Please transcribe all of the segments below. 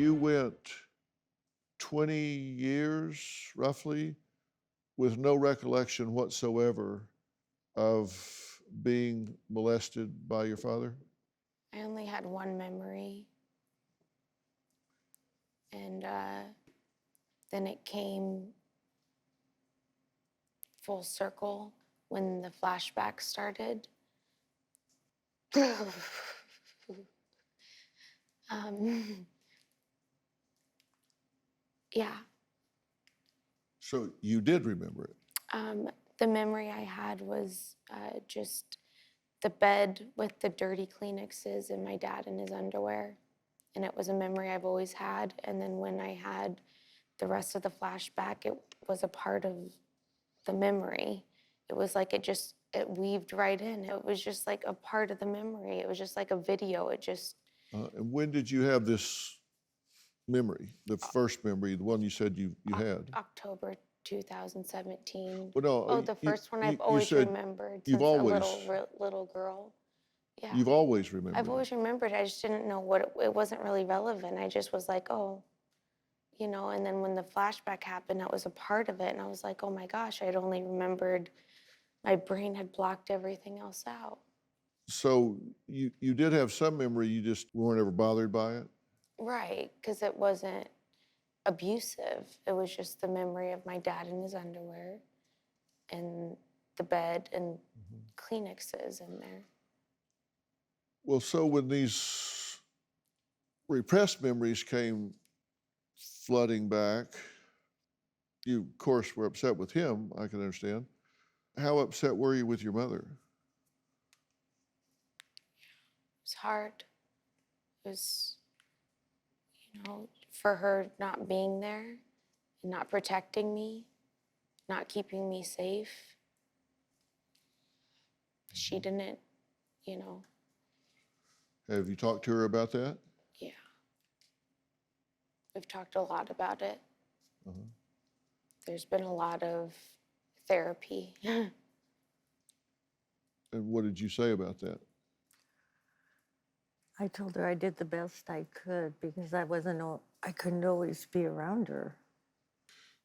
you went 20 years, roughly, with no recollection whatsoever of being molested by your father? I only had one memory. And then it came full circle when the flashbacks started. Yeah. So you did remember it? The memory I had was just the bed with the dirty Kleenexes and my dad in his underwear. And it was a memory I've always had. And then when I had the rest of the flashback, it was a part of the memory. It was like it weaved right in. It was just like a part of the memory. It was just like a video. It just... And when did you have this memory, the first memory, the one you said you had? October 2017. Well, no, Oh, the first one I've always remembered since a little girl. Yeah. You've always remembered I've always remembered. I just didn't know what it wasn't really relevant. I just was like, oh, you know, and then when the flashback happened, that was a part of it. And I was like, oh my gosh, I'd only remembered, my brain had blocked everything else out. So you did have some memory, you just weren't ever bothered by it? Right, because it wasn't abusive. It was just the memory of my dad in his underwear and the bed and Kleenexes in there. Well, so when these repressed memories came flooding back, you, of course, were upset with him, I can understand. How upset were you with your mother? It was hard. It was, you know, for her not being there and not protecting me, not keeping me safe. She didn't, you know. Have you talked to her about that? Yeah. We've talked a lot about it. There's been a lot of therapy. And what did you say about that? I told her I did the best I could because I couldn't always be around her.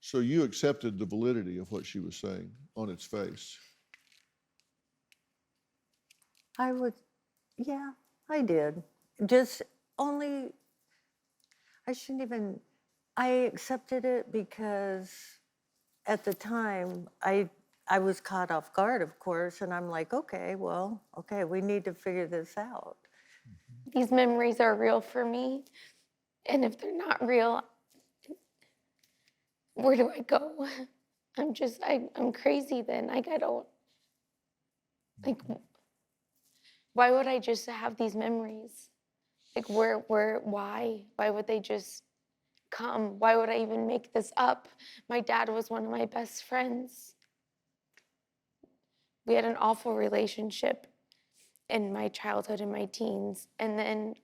So you accepted the validity of what she was saying on its face? Yeah, I did. Just only, I accepted it because at the time, I was caught off guard, of course, and I'm like, okay, we need to figure this out. These memories are real for me, and if they're not real, where do I go? I'm crazy then. Like, I don't, like, why would I just have these memories? Like, why? Why would they just come? Why would I even make this up? My dad was one of my best friends. We had an awful relationship in my childhood and my teens. And then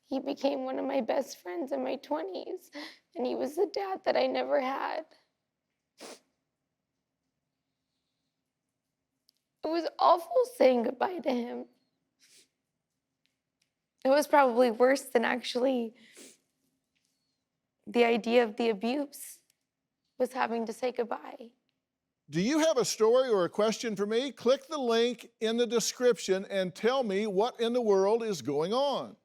he became one of my best friends in my 20s. And he was the dad that I never had. It was awful saying goodbye to him. It was probably worse than actually the idea of the abuse, was having to say goodbye. Do you have a story or a question for me? Click the link in the description and tell me what in the world is going on.